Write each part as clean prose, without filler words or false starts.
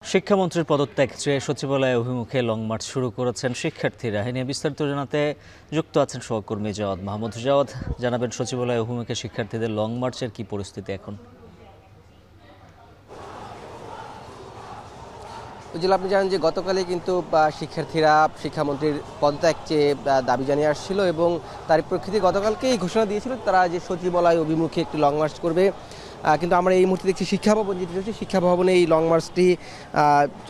শিক্ষামন্ত্রীর পদত্যাগ চেয়ে সচিবালয় অভিমুখে লং মার্চ শুরু করেছেন শিক্ষার্থীরা। এ নিয়ে বিস্তারিত জানাতে যুক্ত আছেন সহকর্মী জাওয়াদ মাহমুদ। জাওয়াদ, জানাবেন সচিবালয় অভিমুখে শিক্ষার্থীদের লং মার্চের কি পরিস্থিতি এখন? আপনি জানেন যে গতকালই কিন্তু শিক্ষার্থীরা শিক্ষামন্ত্রীর পদত্যাগ চেয়ে দাবি জানিয়ে আসছিল এবং তার প্রেক্ষিতে গতকালকেই ঘোষণা দিয়েছিল তারা যে সচিবালয় অভিমুখে একটি লং মার্চ করবে। কিন্তু আমরা এই মুহূর্তে দেখছি শিক্ষা ভবন যেটি রয়েছে, শিক্ষা ভবনে এই লং মার্চটি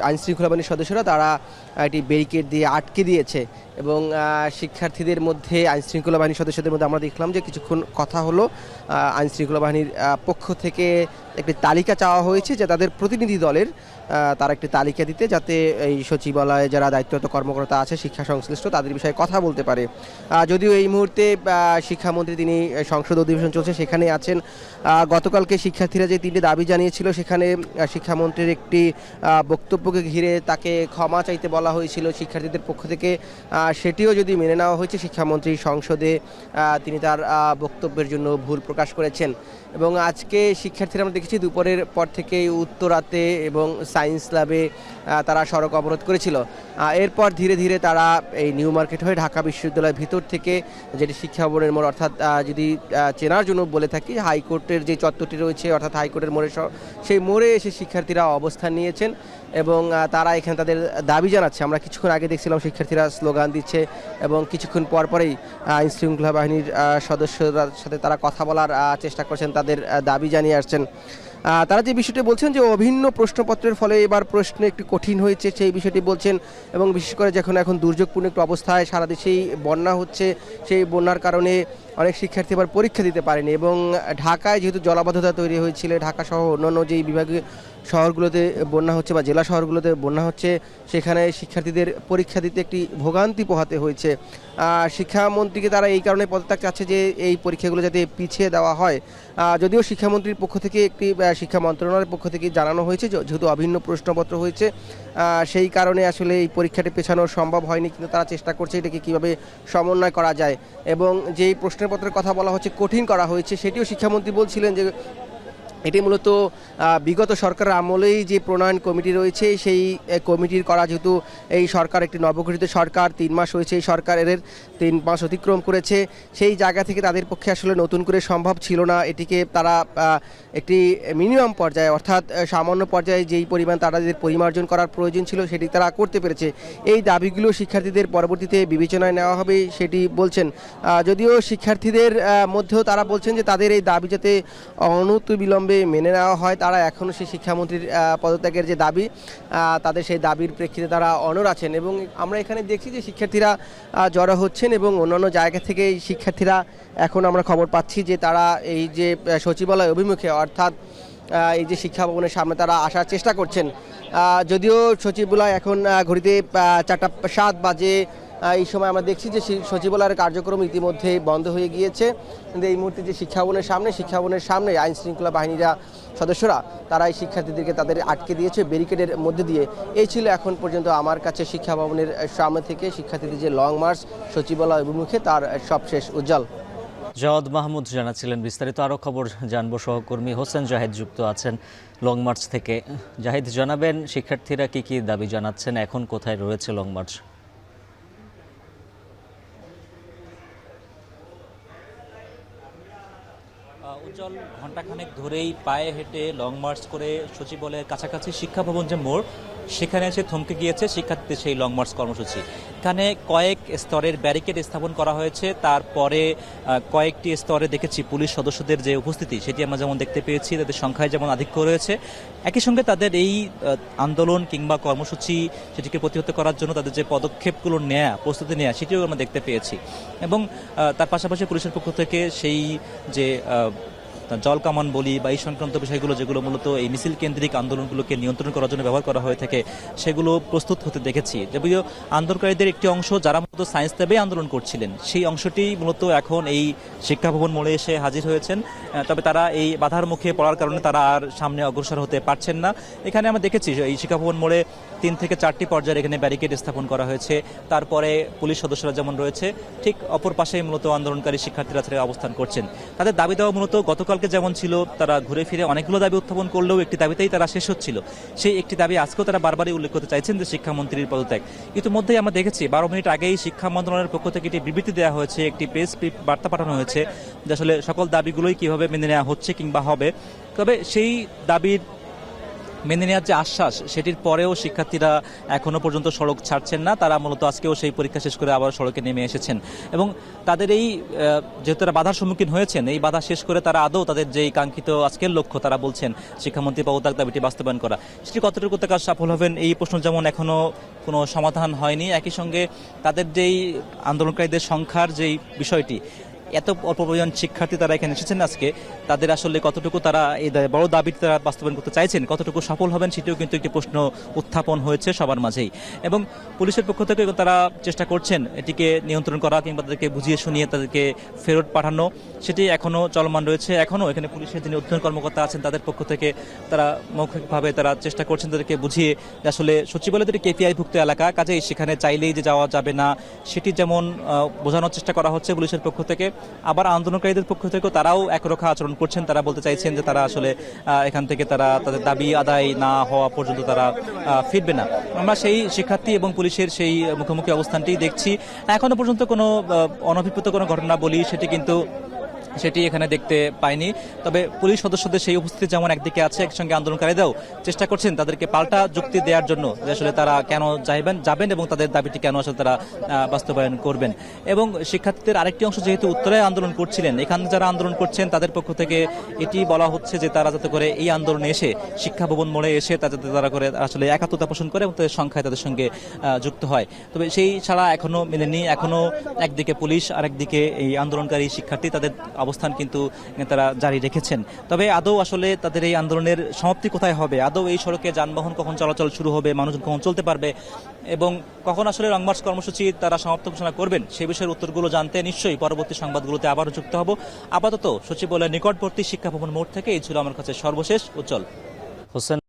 আইনশৃঙ্খলা বাহিনীর সদস্যরা তারা একটি ব্যারিকেড দিয়ে আটকে দিয়েছে এবং শিক্ষার্থীদের মধ্যে আইনশৃঙ্খলা বাহিনীর সদস্যদের মধ্যে আমরা দেখলাম যে কিছুক্ষণ কথা হলো। আইনশৃঙ্খলা বাহিনীর পক্ষ থেকে একটি তালিকা চাওয়া হয়েছে যে তাদের প্রতিনিধি দলের তারা একটি তালিকা দিতে, যাতে এই সচিবালয়ে যারা দায়িত্বরত কর্মকর্তা আছে শিক্ষা সংশ্লিষ্ট তাদের বিষয়ে কথা বলতে পারে। যদিও এই মুহূর্তে শিক্ষামন্ত্রী তিনি সংসদ অধিবেশন চলছে সেখানে আছেন। গতকালকে শিক্ষার্থীরা যে তিনটি দাবি জানিয়েছিল সেখানে শিক্ষামন্ত্রীর একটি বক্তব্যকে ঘিরে তাকে ক্ষমা চাইতে বলা হয়েছিল শিক্ষার্থীদের পক্ষ থেকে। সেটিও যদি মেনে নেওয়া হয়েছে, শিক্ষামন্ত্রী সংসদে তিনি তার বক্তব্যের জন্য ভুল প্রকাশ করেছেন। এবং আজকে শিক্ষার্থীরা আমরা দেখেছি দুপুরের পর থেকে উত্তরাতে এবং সায়েন্স ল্যাবে তারা সড়ক অবরোধ করেছিল। এরপর ধীরে ধীরে তারা এই নিউ মার্কেট হয়ে ঢাকা বিশ্ববিদ্যালয়ের ভিতর থেকে, যেটি শিক্ষা ভবনের মোড়, অর্থাৎ যদি চেনার জন্য বলে থাকি হাইকোর্টের যে চত্বরটি রয়েছে অর্থাৎ হাইকোর্টের মোড়ে, সেই মোড়ে এসে শিক্ষার্থীরা অবস্থান নিয়েছেন এবং তারা এখানে তাদের দাবি জানাচ্ছে। আমরা কিছুক্ষণ আগে দেখছিলাম শিক্ষার্থীরা স্লোগান দিচ্ছে এবং কিছুক্ষণ পরপরেই আইনশৃঙ্খলা বাহিনীর সদস্যদের সাথে তারা কথা বলার চেষ্টা করছেন, তাদের দাবি জানিয়ে আসছেন। তারা যে বিষয়টি বলছেন যে অভিন্ন প্রশ্নপত্রের ফলে এবার প্রশ্ন একটু কঠিন হয়েছে সেই বিষয়টি বলছেন এবং বিশেষ করে যখন এখন দুর্যোগপূর্ণ একটু অবস্থায় সারা দেশেই বন্যা হচ্ছে, সেই বন্যার কারণে অনেক শিক্ষার্থী এবার পরীক্ষা দিতে পারেনি এবং ঢাকায় যেহেতু জলাবদ্ধতা তৈরি হয়েছিল, ঢাকা সহ অন্যান্য যেই বিভাগীয় শহরগুলোতে বন্যা হচ্ছে বা জেলা শহরগুলোতে বন্যা হচ্ছে, সেখানে শিক্ষার্থীদের পরীক্ষা দিতে একটি ভোগান্তি পোহাতে হয়েছে। শিক্ষামন্ত্রীকে তারা এই কারণে পদত্যাগ চাচ্ছে যে এই পরীক্ষাগুলো যাতে পিছিয়ে দেওয়া হয়। যদিও শিক্ষামন্ত্রীর পক্ষ থেকে একটি শিক্ষা মন্ত্রণালয়ের পক্ষ থেকে জানানো হয়েছে যেহেতু অভিন্ন প্রশ্নপত্র হয়েছে, সেই কারণে আসলে এই পরীক্ষাটি পেছানো সম্ভব হয়নি, কিন্তু তারা চেষ্টা করছে এটাকে কীভাবে সমন্বয় করা যায়। এবং যেই প্রশ্নপত্রের কথা বলা হচ্ছে কঠিন করা হয়েছে, সেটিও শিক্ষামন্ত্রী বলছিলেন যে এটি মূলত বিগত সরকারের আমলেই যে প্রণয়ন কমিটি রয়েছে সেই কমিটির করা, যেহেতু এই সরকার একটি নবগঠিত সরকার, 3 মাস হয়েছে এই সরকারের, 3 মাস অতিক্রম করেছে, সেই জায়গা থেকে তাদের পক্ষে আসলে নতুন করে সম্ভব ছিল না। এটিকে তারা একটি মিনিমাম পর্যায়ে অর্থাৎ সামান্য পর্যায়ে যেই পরিমাণ তাদের পরিমার্জন করার প্রয়োজন ছিল সেটি তারা করতে পেরেছে। এই দাবিগুলো শিক্ষার্থীদের পরবর্তীতে বিবেচনায় নেওয়া হবে সেটি বলছেন। যদিও শিক্ষার্থীদের মধ্যেও তারা বলছেন যে তাদের এই দাবি যাতে অনতিবিলম্বে মেনে নেওয়া হয়, তারা এখনও সেই শিক্ষামন্ত্রীর পদত্যাগের যে দাবি, তাদের সেই দাবির প্রেক্ষিতে তারা অনড় আছেন। এবং আমরা এখানে দেখছি যে শিক্ষার্থীরা জড়ো হচ্ছেন এবং অন্যান্য জায়গা থেকে এই শিক্ষার্থীরা, এখন আমরা খবর পাচ্ছি যে তারা এই যে সচিবালয় অভিমুখে অর্থাৎ এই যে শিক্ষা ভবনের সামনে তারা আসার চেষ্টা করছেন। যদিও সচিবালয় এখন ঘড়িতে 4:07 বাজে, এই সময় আমরা দেখছি যে সচিবালয়ের কার্যক্রম ইতিমধ্যে বন্ধ হয়ে গিয়েছে। কিন্তু এই মুহূর্তে যে শিক্ষা ভবনের সামনে আইনশৃঙ্খলা বাহিনীরা সদস্যরা তারা এই শিক্ষার্থীদেরকে তাদের আটকে দিয়েছে ব্যারিকেডের মধ্যে দিয়ে। এই ছিল এখন পর্যন্ত আমার কাছে শিক্ষা ভবনের সামনে থেকে শিক্ষার্থীদের যে লং মার্চ সচিবালয় অভিমুখে তার সবশেষ উজ্জ্বল। জাওয়াদ মাহমুদ জানাচ্ছিলেন। বিস্তারিত আরও খবর জানবো সহকর্মী হোসেন জাহিদ যুক্ত আছেন লং মার্চ থেকে। জাহিদ, জানাবেন শিক্ষার্থীরা কি কি দাবি জানাচ্ছেন, এখন কোথায় রয়েছে লং মার্চ? উজ্জ্বল, ঘণ্টাখানেক ধরেই পায়ে হেঁটে লং মার্চ করে সচিবালয়ের কাছাকাছি শিক্ষা ভবন যে মোড়, সেখানে এসে থমকে গিয়েছে শিক্ষার্থীদের সেই লং মার্চ কর্মসূচি। এখানে কয়েক স্তরের ব্যারিকেড স্থাপন করা হয়েছে, তারপরে কয়েকটি স্তরে দেখেছি পুলিশ সদস্যদের যে উপস্থিতি সেটি আমরা যেমন দেখতে পেয়েছি, তাদের সংখ্যায় যেমন আধিক্য রয়েছে, একই সঙ্গে তাদের এই আন্দোলন কিংবা কর্মসূচি সেটিকে প্রতিহত করার জন্য তাদের যে পদক্ষেপগুলো নেওয়া, প্রস্তুতি নেওয়া, সেটিও আমরা দেখতে পেয়েছি। এবং তার পাশাপাশি পুলিশের পক্ষ থেকে সেই যে জল কামান বলি বা এই সংক্রান্ত বিষয়গুলো যেগুলো মূলত এই মিছিল কেন্দ্রিক আন্দোলনগুলোকে নিয়ন্ত্রণ করার জন্য ব্যবহার করা হয়ে থাকে, সেগুলো প্রস্তুত হতে দেখেছি। যদিও আন্দোলনকারীদের একটি অংশ যারা মূলত সায়েন্স ল্যাবে আন্দোলন করছিলেন, সেই অংশটি মূলত এখন এই শিক্ষা ভবন মোড়ে এসে হাজির হয়েছেন। তবে তারা এই বাধার মুখে পড়ার কারণে তারা আর সামনে অগ্রসর হতে পারছেন না। এখানে আমরা দেখেছি এই শিক্ষা ভবন মোড়ে 3 থেকে 4টি পর্যায়ে এখানে ব্যারিকেড স্থাপন করা হয়েছে। তারপরে পুলিশ সদস্যরা যেমন রয়েছে, ঠিক অপর পাশেই মূলত আন্দোলনকারী শিক্ষার্থীরা অবস্থান করছেন। তাদের দাবি দেওয়া মূলত গতকাল গতকালকে যেমন ছিল, তারা ঘুরে ফিরে অনেকগুলো দাবি উত্থাপন করলেও একটি দাবিতেই তারা শেষ হচ্ছিল। সেই একটি দাবি আজকেও তারা বারবারই উল্লেখ করতে চাইছেন, যে শিক্ষামন্ত্রীর পদত্যাগ। ইতিমধ্যেই আমরা দেখেছি 12 মিনিট আগেই শিক্ষা মন্ত্রণালয়ের পক্ষ থেকে একটি বিবৃতি দেওয়া হয়েছে, একটি প্রেস বার্তা পাঠানো হয়েছে, যে আসলে সকল দাবিগুলোই কিভাবে মেনে নেওয়া হচ্ছে কিংবা হবে। তবে সেই দাবির মেনে নেওয়ার যে আশ্বাস, সেটির পরেও শিক্ষার্থীরা এখনো পর্যন্ত সড়ক ছাড়ছেন না। তারা মূলত আজকেও সেই পরীক্ষা শেষ করে আবার সড়কে নেমে এসেছেন এবং তাদের এই যেহেতু তারা বাধার সম্মুখীন হয়েছেন, এই বাধা শেষ করে তারা আদৌ তাদের যেই কাঙ্ক্ষিত আজকের লক্ষ্য, তারা বলছেন শিক্ষামন্ত্রী পদত্যাগ দাবিটি বাস্তবায়ন করা, সেটি কতটুকু তারা সফল হবেন এই প্রশ্ন যেমন এখনো কোনো সমাধান হয়নি। একই সঙ্গে তাদের যেই আন্দোলনকারীদের সংখ্যার যেই বিষয়টি, এত অল্প পরিমাণ শিক্ষার্থী তারা এখানে এসেছেন আজকে, তাদের আসলে কতটুকু তারা এই বড় দাবি তারা বাস্তবায়ন করতে চাইছেন, কতটুকু সফল হবেন, সেটিও কিন্তু একটি প্রশ্ন উত্থাপন হয়েছে সবার মাঝেই। এবং পুলিশের পক্ষ থেকে তারা চেষ্টা করছেন এটিকে নিয়ন্ত্রণ করা কিংবা তাদেরকে বুঝিয়ে শুনিয়ে তাদেরকে ফেরত পাঠানো, সেটি এখনও চলমান রয়েছে। এখনও এখানে পুলিশের যিনি উদ্ধার কর্মকর্তা আছেন, তাদের পক্ষ থেকে তারা মৌখিকভাবে তারা চেষ্টা করছেন তাদেরকে বুঝিয়ে যে আসলে সচিবালয়দের কেপিআইভুক্ত এলাকা, কাজেই সেখানে চাইলেই যে যাওয়া যাবে না, সেটি যেমন বোঝানোর চেষ্টা করা হচ্ছে পুলিশের পক্ষ থেকে। আবার আন্দোলনকারীদের পক্ষ থেকেও তারাও একরোখা আচরণ করছেন, তারা বলতে চাইছেন যে তারা আসলে এখান থেকে তারা তাদের দাবি আদায় না হওয়া পর্যন্ত তারা ফিরবে না। আমরা সেই শিক্ষার্থী এবং পুলিশের সেই মুখোমুখি অবস্থানটি দেখছি। এখনো পর্যন্ত কোনো অনভিপ্রেত কোনো ঘটনা বলি সেটি এখানে দেখতে পাইনি। তবে পুলিশ সদস্যদের সেই উপস্থিতি যেমন একদিকে আছে, একসঙ্গে আন্দোলনকারীরাও চেষ্টা করছেন তাদেরকে পাল্টা যুক্তি দেওয়ার জন্য, যে আসলে তারা কেন যাবেন এবং তাদের দাবিটি কেন আসলে তারা বাস্তবায়ন করবেন। এবং শিক্ষার্থীদের আরেকটি অংশ যেহেতু উত্তরে আন্দোলন করছিলেন, এখানে যারা আন্দোলন করছেন তাদের পক্ষ থেকে এটি বলা হচ্ছে যে তারা যাতে করে এই আন্দোলনে এসে শিক্ষা ভবন মোড়ে এসে যাতে তারা করে আসলে একাত্মতা পোষণ করে এবং তাদের সংখ্যায় তাদের সঙ্গে যুক্ত হয়। তবে সেই ছাড়া এখনো মেলেনি। এখনো একদিকে পুলিশ, আরেকদিকে এই আন্দোলনকারী শিক্ষার্থী তাদের অবস্থান কিন্তু তারা জারি রেখেছেন। তবে আদৌ আসলে তাদের এই আন্দোলনের সমাপ্তি কোথায় হবে, আদৌ এই সড়কে যানবাহন কখন চলাচল শুরু হবে, মানুষজন কখন চলতে পারবে এবং কখন আসলে লং মার্চ কর্মসূচি তারা সমাপ্ত ঘোষণা করবেন, সেই বিষয়ের উত্তরগুলো জানতে নিশ্চয়ই পরবর্তী সংবাদগুলোতে আবারও যুক্ত হব। আপাতত সচিবালয়ের নিকটবর্তী শিক্ষা ভবন মোড় থেকে এই ছিল আমার কাছে সর্বশেষ। উজ্জ্বল হোসেন।